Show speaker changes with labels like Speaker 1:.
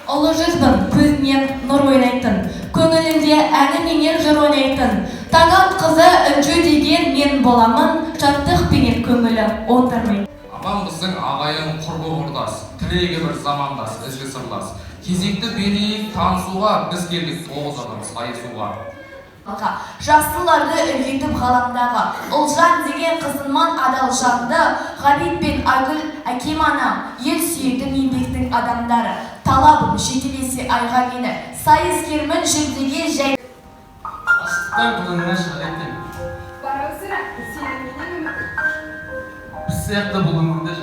Speaker 1: Ұлы жүзбін, көзінен нұр ойнайтын, көңілінде әні менен жыр ойнайтын. Таңат қызы үнжу деген мен боламын, шаттық пенен көңілі оңдырмай.
Speaker 2: Аман біздің ағайын құрбы құрдас, тілегі бір замандас, ізгі сырлас. Кезекті берейік танысуға, біз келдік 9 адам сайысуға.
Speaker 1: Жақсыларды үлгетіп ғаламдағы, Ұлжан деген қызынман адал жанды, Ғабит пен Айгүл әкем анам, ел сүйетін еңбектің адамдары. Талабым жетелесе айға мені, сайыскермін жүлдеге жай.
Speaker 3: Астықтан құлынына шығайтын.
Speaker 4: Бара өсірі, сенің менен үміт.
Speaker 3: Біз сияқты бұл өмірде